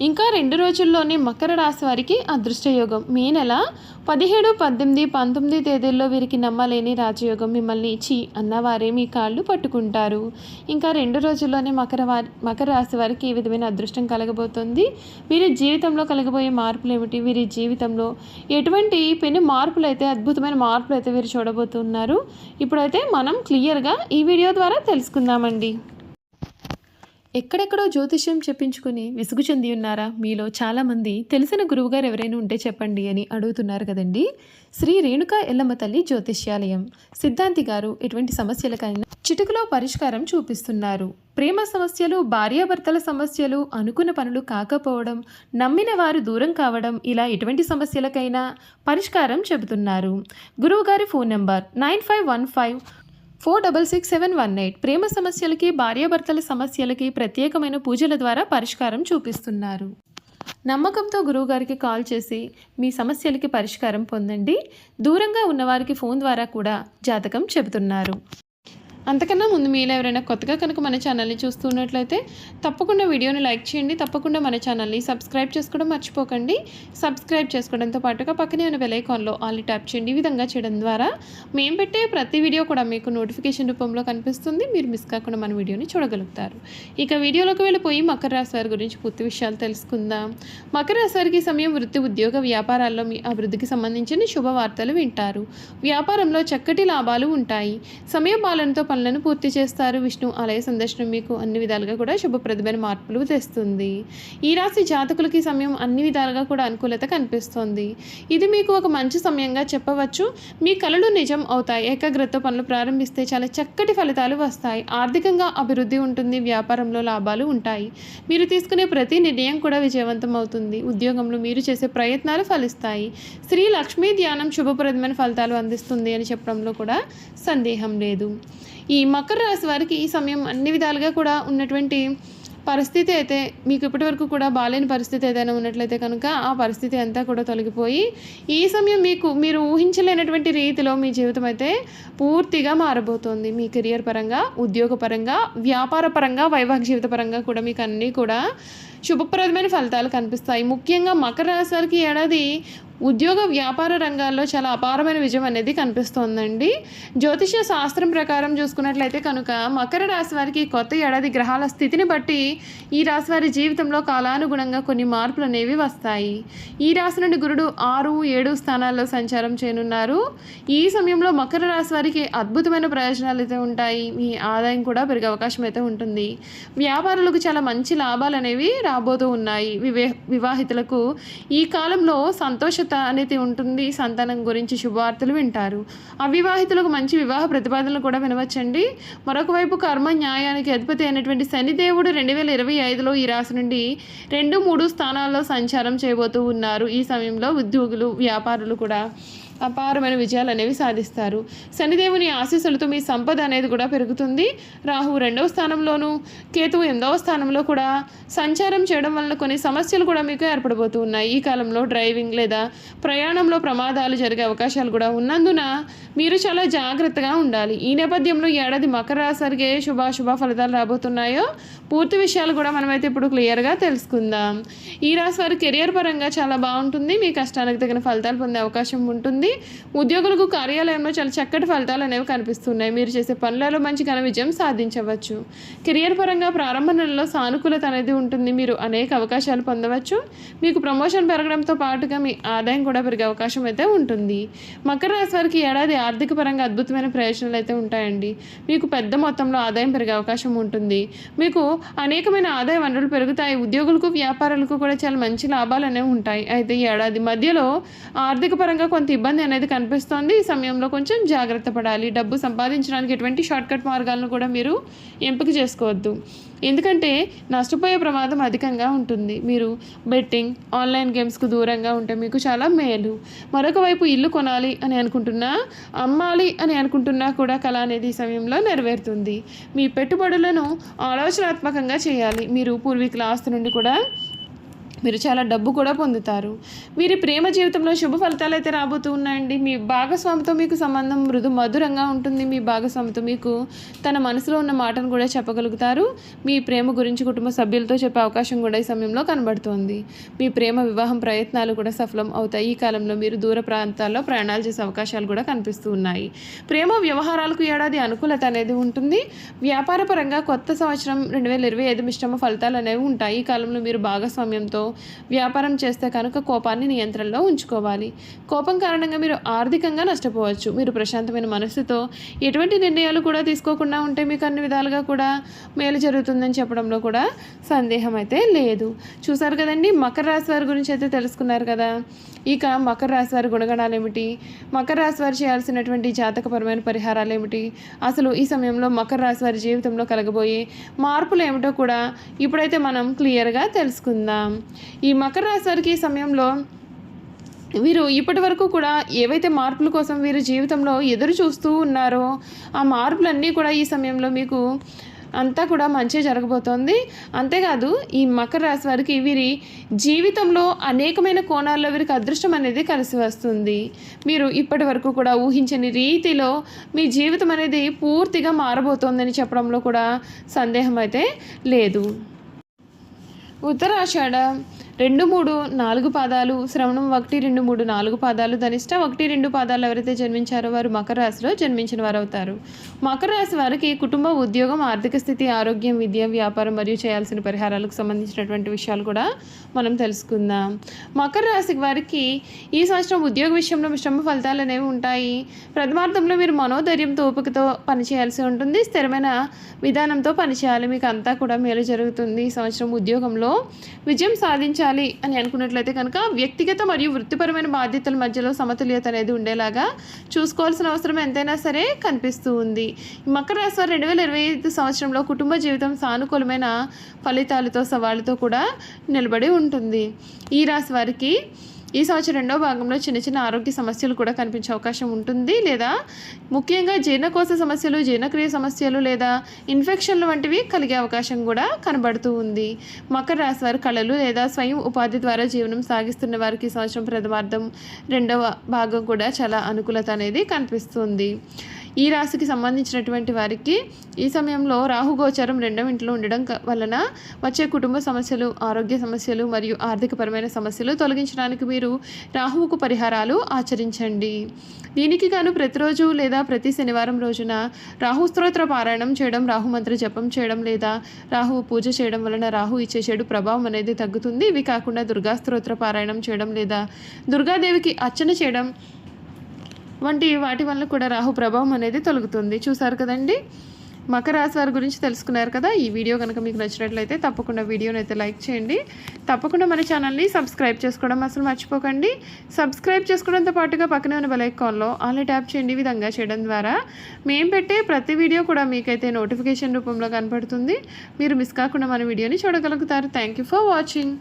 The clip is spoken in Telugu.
ఇంకా 2 రోజుల్లోనే మకర రాశి వారికి అదృష్టయోగం. మే నెల 17, 18, 19 తేదీల్లో వీరికి నమ్మలేని రాజయోగం మిమ్మల్ని ఛీ అన్నవారే మీ కాళ్ళు పట్టుకుంటారు. ఇంకా 2 రోజుల్లోనే మకర రాశి వారికి ఈ విధమైన అదృష్టం కలగబోతుంది. వీరి జీవితంలో కలగబోయే మార్పులు ఏమిటి, వీరి జీవితంలో ఎటువంటి పెను మార్పులు అయితే, అద్భుతమైన మార్పులు అయితే వీరు చూడబోతున్నారు. ఇప్పుడైతే మనం క్లియర్గా ఈ వీడియో ద్వారా తెలుసుకుందామండి. ఎక్కడెక్కడో జ్యోతిష్యం చెప్పించుకుని విసుగు చెంది ఉన్నారా? మీలో చాలామంది తెలిసిన గురువుగారు ఎవరైనా ఉంటే చెప్పండి అని అడుగుతున్నారు కదండి. శ్రీ రేణుకా ఎల్లమ్మ తల్లి జ్యోతిష్యాలయం సిద్ధాంతి గారు ఎటువంటి సమస్యలకైనా చిటికలో పరిష్కారం చూపిస్తున్నారు. ప్రేమ సమస్యలు, భార్యాభర్తల సమస్యలు, అనుకున్న పనులు కాకపోవడం, నమ్మిన వారు దూరం కావడం, ఇలా ఎటువంటి సమస్యలకైనా పరిష్కారం చెబుతున్నారు. గురువుగారి ఫోన్ నంబర్ 9515466718. ప్రేమ సమస్యలకి, భార్యాభర్తల సమస్యలకి ప్రత్యేకమైన పూజల ద్వారా పరిష్కారం చూపిస్తున్నారు. నమ్మకంతో గురువుగారికి కాల్ చేసి మీ సమస్యలకి పరిష్కారం పొందండి. దూరంగా ఉన్నవారికి ఫోన్ ద్వారా కూడా జాతకం చెబుతున్నారు. అంతకన్నా ముందు మీలో ఎవరైనా కొత్తగా కనుక మన ఛానల్ని చూస్తున్నట్లయితే తప్పకుండా వీడియోని లైక్ చేయండి. తప్పకుండా మన ఛానల్ని సబ్స్క్రైబ్ చేసుకోవడం మర్చిపోకండి. సబ్స్క్రైబ్ చేసుకోవడంతో పాటుగా పక్కనే ఉన్న బెల్ ఐకాన్లో ఆల్ ట్యాప్ చేయండి. ఈ విధంగా చేయడం ద్వారా మేము పెట్టే ప్రతి వీడియో కూడా మీకు నోటిఫికేషన్ రూపంలో కనిపిస్తుంది. మీరు మిస్ కాకుండా మన వీడియోని చూడగలుగుతారు. ఇక వీడియోలోకి వెళ్ళిపోయి మకర రాశి వారి గురించి పూర్తి విషయాలు తెలుసుకుందాం. మకర రాశి వారికి సమయం వృత్తి, ఉద్యోగ, వ్యాపారాల్లో మీ అభివృద్ధికి సంబంధించిన శుభవార్తలు వింటారు. వ్యాపారంలో చక్కటి లాభాలు ఉంటాయి. సమయ పాలనతో పనులను పూర్తి చేస్తారు. విష్ణు ఆలయ సందర్శనం మీకు అన్ని విధాలుగా కూడా శుభప్రదమైన మార్పులు తెస్తుంది. ఈ రాశి జాతకులకి సమయం అన్ని విధాలుగా కూడా అనుకూలత కనిపిస్తుంది. ఇది మీకు ఒక మంచి సమయంగా చెప్పవచ్చు. మీ కలలు నిజం అవుతాయి. ఏకాగ్రత పనులు ప్రారంభిస్తే చాలా చక్కటి ఫలితాలు వస్తాయి. ఆర్థికంగా అభివృద్ధి ఉంటుంది. వ్యాపారంలో లాభాలు ఉంటాయి. మీరు తీసుకునే ప్రతి నిర్ణయం కూడా విజయవంతం అవుతుంది. ఉద్యోగంలో మీరు చేసే ప్రయత్నాలు ఫలిస్తాయి. శ్రీ లక్ష్మీ ధ్యానం శుభప్రదమైన ఫలితాలు అందిస్తుంది అని చెప్పడంలో కూడా సందేహం లేదు. ఈ మకర రాశి వారికి ఈ సమయం అన్ని విధాలుగా కూడా ఉన్నటువంటి పరిస్థితి అయితే, మీకు ఇప్పటివరకు కూడా బాలేని పరిస్థితి ఏదైనా ఉన్నట్లయితే కనుక ఆ పరిస్థితి అంతా కూడా తొలగిపోయి ఈ సమయం మీరు ఊహించలేనటువంటి రీతిలో మీ జీవితం అయితే పూర్తిగా మారబోతోంది. మీ కెరియర్ పరంగా, ఉద్యోగ పరంగా, వ్యాపార పరంగా, వైవాహిక జీవిత పరంగా కూడా మీకు అన్నీ కూడా శుభప్రదమైన ఫలితాలు కనిపిస్తాయి. ముఖ్యంగా మకర రాశి వారికి ఏడాది ఉద్యోగ, వ్యాపార రంగాల్లో చాలా అపారమైన విజయం అనేది కనిపిస్తోందండి. జ్యోతిష శాస్త్రం ప్రకారం చూసుకున్నట్లయితే కనుక మకర రాశి వారికి కొత్త ఏడాది గ్రహాల స్థితిని బట్టి ఈ రాశి వారి జీవితంలో కాలానుగుణంగా కొన్ని మార్పులు అనేవి వస్తాయి. ఈ రాశి నుండి గురుడు 6, 7 స్థానాల్లో సంచారం చేయనున్నారు. ఈ సమయంలో మకర రాశి వారికి అద్భుతమైన ప్రయోజనాలు అయితే ఉంటాయి. మీ ఆదాయం కూడా పెరిగే అవకాశం అయితే ఉంటుంది. వ్యాపారులకు చాలా మంచి లాభాలు అనేవి రాబోతూ ఉన్నాయి. వివాహితులకు ఈ కాలంలో సంతోషత అనేది ఉంటుంది. సంతానం గురించి శుభవార్తలు వింటారు. అవివాహితులకు మంచి వివాహ ప్రతిపాదనలు కూడా వినవచ్చండి. మరొక వైపు కర్మ న్యాయానికి అధిపతి అయినటువంటి శనిదేవుడు 2025లో ఈ రాశి నుండి 2, 3 స్థానాల్లో సంచారం చేయబోతూ ఉన్నారు. ఈ సమయంలో ఉద్యోగులు, వ్యాపారులు కూడా అపారమైన విజయాలు అనేవి సాధిస్తారు. శనిదేవుని ఆశీస్సులతో మీ సంపద అనేది కూడా పెరుగుతుంది. రాహు 2వ స్థానంలోను, కేతువు 8వ స్థానంలో కూడా సంచారం చేయడం వలన కొన్ని సమస్యలు కూడా మీకు ఏర్పడబోతూ ఉన్నాయి. ఈ కాలంలో డ్రైవింగ్ లేదా ప్రయాణంలో ప్రమాదాలు జరిగే అవకాశాలు కూడా ఉన్నందున మీరు చాలా జాగ్రత్తగా ఉండాలి. ఈ నేపథ్యంలో ఏడాది మకర రాశి వారికి శుభాశుభ ఫలితాలు రాబోతున్నాయో పూర్తి విషయాలు కూడా మనమైతే ఇప్పుడు క్లియర్గా తెలుసుకుందాం. ఈ రాశి వారి కెరియర్ పరంగా చాలా బాగుంటుంది. మీ కష్టానికి తగిన ఫలితాలు పొందే అవకాశం ఉంటుంది. ఉద్యోగులకు కార్యాలయంలో చాలా చక్కటి ఫలితాలు అనేవి కనిపిస్తున్నాయి. మీరు చేసే పనులలో మంచి ఘన విజయం సాధించవచ్చు. కెరియర్ పరంగా ప్రారంభ నెలలో సానుకూలత అనేది ఉంటుంది. మీరు అనేక అవకాశాలు పొందవచ్చు. మీకు ప్రమోషన్ పెరగడంతో పాటుగా మీ ఆదాయం కూడా పెరిగే అవకాశం అయితే ఉంటుంది. మకర రాశి వారికి ఏడాది ఆర్థిక పరంగా అద్భుతమైన ప్రయోజనాలు అయితే ఉంటాయండి. మీకు పెద్ద మొత్తంలో ఆదాయం పెరిగే అవకాశం ఉంటుంది. మీకు అనేకమైన ఆదాయ వనరులు పెరుగుతాయి. ఉద్యోగులకు, వ్యాపారులకు కూడా చాలా మంచి లాభాలు అనేవి ఉంటాయి. అయితే ఈ ఏడాది మధ్యలో ఆర్థిక పరంగా కొంత ఇబ్బంది అనేది కనిపిస్తోంది. ఈ సమయంలో కొంచెం జాగ్రత్త పడాలి. డబ్బు సంపాదించడానికి ఎటువంటి షార్ట్కట్ మార్గాలను కూడా మీరు ఎంపిక చేసుకోవద్దు. ఎందుకంటే నష్టపోయే ప్రమాదం అధికంగా ఉంటుంది. మీరు బెట్టింగ్, ఆన్లైన్ గేమ్స్కు దూరంగా ఉంటే మీకు చాలా మేలు. మరొక వైపు ఇల్లు కొనాలి అని అనుకుంటున్నా, అమ్మాలి అని అనుకుంటున్నా కూడా కళ అనేది ఈ సమయంలో నెరవేరుతుంది. మీ పెట్టుబడులను ఆలోచనాత్మకంగా చేయాలి. మీరు పూర్వీకుల ఆస్తి నుండి కూడా మీరు చాలా డబ్బు కూడా పొందుతారు. వీరి ప్రేమ జీవితంలో శుభ ఫలితాలు అయితే రాబోతూ ఉన్నాయండి. మీ భాగస్వామితో మీకు సంబంధం మృదు మధురంగా ఉంటుంది. మీ భాగస్వామితో మీకు తన మనసులో ఉన్న మాటను కూడా చెప్పగలుగుతారు. మీ ప్రేమ గురించి కుటుంబ సభ్యులతో చెప్పే అవకాశం కూడా ఈ సమయంలో కనబడుతోంది. మీ ప్రేమ వివాహం ప్రయత్నాలు కూడా సఫలం అవుతాయి. ఈ కాలంలో మీరు దూర ప్రాంతాల్లో ప్రయాణాలు చేసే అవకాశాలు కూడా కనిపిస్తూ ఉన్నాయి. ప్రేమ వ్యవహారాలకు ఏడాది అనుకూలత అనేది ఉంటుంది. వ్యాపార పరంగా కొత్త సంవత్సరం 2025 మిశ్రమ ఫలితాలు అనేవి ఉంటాయి. ఈ కాలంలో మీరు భాగస్వామ్యంతో వ్యాపారం చేస్తే కనుక కోపాన్ని నియంత్రణలో ఉంచుకోవాలి. కోపం కారణంగా మీరు ఆర్థికంగా నష్టపోవచ్చు. మీరు ప్రశాంతమైన మనస్సుతో ఎటువంటి నిర్ణయాలు కూడా తీసుకోకుండా ఉంటే మీకు అన్ని విధాలుగా కూడా మేలు జరుగుతుందని చెప్పడంలో కూడా సందేహం అయితే లేదు. చూసారు కదండి, మకర రాశి వారి గురించి అయితే తెలుసుకున్నారు కదా. ఇక మకర రాశి వారి గుణగణాలు ఏమిటి, మకర రాశి వారు చేయాల్సినటువంటి జాతకపరమైన పరిహారాలు ఏమిటి, అసలు ఈ సమయంలో మకర రాశి వారి జీవితంలో కలగబోయే మార్పులు ఏమిటో కూడా ఇప్పుడైతే మనం క్లియర్గా తెలుసుకుందాం. ఈ మకర రాశి వారికి ఈ సమయంలో వీరు ఇప్పటి వరకు కూడా ఏవైతే మార్పుల కోసం వీరు జీవితంలో ఎదురు చూస్తూ ఉన్నారో ఆ మార్పులన్నీ కూడా ఈ సమయంలో మీకు అంతా కూడా మంచి జరగబోతోంది. అంతేకాదు ఈ మకర రాశి వారికి వీరి జీవితంలో అనేకమైన కోణాల్లో వీరికి అదృష్టం అనేది కలిసి వస్తుంది. మీరు ఇప్పటి వరకు కూడా ఊహించని రీతిలో మీ జీవితం అనేది పూర్తిగా మారబోతోందని చెప్పడంలో కూడా సందేహం అయితే లేదు. ఉత్తరాషాఢ 2, 3, 4 పాదాలు, శ్రవణం 1, 2, 3, 4 పాదాలు, ధనిష్ట 1, 2 పాదాలు ఎవరైతే జన్మించారో వారు మకర రాశిలో జన్మించిన వారు అవుతారు. మకర రాశి వారికి కుటుంబం, ఉద్యోగం, ఆర్థిక స్థితి, ఆరోగ్యం, విద్య, వ్యాపారం మరియు చేయాల్సిన పరిహారాలకు సంబంధించినటువంటి విషయాలు కూడా మనం తెలుసుకుందాం. మకర రాశి వారికి ఈ సంవత్సరం ఉద్యోగ విషయంలో మిశ్రమ ఫలితాలు అనేవి ఉంటాయి. ప్రథమార్థంలో మీరు మనోధైర్యంతో ఓపికతో పనిచేయాల్సి ఉంటుంది. స్థిరమైన విధానంతో పనిచేయాలి. మీకు అంతా కూడా మేలు జరుగుతుంది. ఈ సంవత్సరం ఉద్యోగంలో విజయం సాధించాలి అని అనుకున్నట్లయితే కనుక వ్యక్తిగత మరియు వృత్తిపరమైన బాధ్యతల మధ్యలో సమతుల్యత అనేది ఉండేలాగా చూసుకోవాల్సిన అవసరం ఎంతైనా సరే కనిపిస్తూ ఉంది. మకర రాశి వారు 2025 సంవత్సరంలో కుటుంబ జీవితం సానుకూలమైన ఫలితాలతో సవాళ్ళతో కూడా నిలబడి ఉంటుంది. ఈ రాశి వారికి ఈ సంవత్సరం రెండవ భాగంలో చిన్న చిన్న ఆరోగ్య సమస్యలు కూడా కనిపించే అవకాశం ఉంటుంది. లేదా ముఖ్యంగా జీర్ణకోశ సమస్యలు, జీర్ణక్రియ సమస్యలు లేదా ఇన్ఫెక్షన్లు వంటివి కలిగే అవకాశం కూడా కనబడుతూ ఉంది. మకర రాశి వారి కళలు లేదా స్వయం ఉపాధి ద్వారా జీవనం సాగిస్తున్న వారికి ఈ సంవత్సరం ప్రథమార్థం రెండవ భాగం కూడా చాలా అనుకూలత అనేది కనిపిస్తుంది. ఈ రాశికి సంబంధించినటువంటి వారికి ఈ సమయంలో రాహుగోచారం 2వ ఇంట్లో ఉండడం వలన వచ్చే కుటుంబ సమస్యలు, ఆరోగ్య సమస్యలు మరియు ఆర్థికపరమైన సమస్యలు తొలగించడానికి మీరు రాహువుకు పరిహారాలు ఆచరించండి. దీనికి గాను ప్రతిరోజు లేదా ప్రతి శనివారం రోజున రాహు స్తోత్ర పారాయణం చేయడం, రాహు మంత్ర జపం చేయడం లేదా రాహువు పూజ చేయడం వలన రాహు ఇచ్చే చెడు ప్రభావం అనేది తగ్గుతుంది. ఇవి కాకుండా దుర్గా స్తోత్ర పారాయణం చేయడం లేదా దుర్గాదేవికి అర్చన చేయడం వంటి వాటి వల్ల కూడా రాహు ప్రభావం అనేది తొలగుతుంది. చూసారు కదండి, మకర రాశి వారి గురించి తెలుసుకున్నారు కదా. ఈ వీడియో కనుక మీకు నచ్చినట్లయితే తప్పకుండా వీడియోని అయితే లైక్ చేయండి. తప్పకుండా మన ఛానల్ని సబ్స్క్రైబ్ చేసుకోవడం అసలు మర్చిపోకండి. సబ్స్క్రైబ్ చేసుకోవడంతో పాటుగా పక్కనే ఉన్న బెల్ ఐకాన్లో ఆల్ని ట్యాప్ చేయండి. ఈ విధంగా చేయడం ద్వారా మేము పెట్టే ప్రతి వీడియో కూడా మీకైతే నోటిఫికేషన్ రూపంలో కనపడుతుంది. మీరు మిస్ కాకుండా మన వీడియోని చూడగలుగుతారు. Thank you for watching.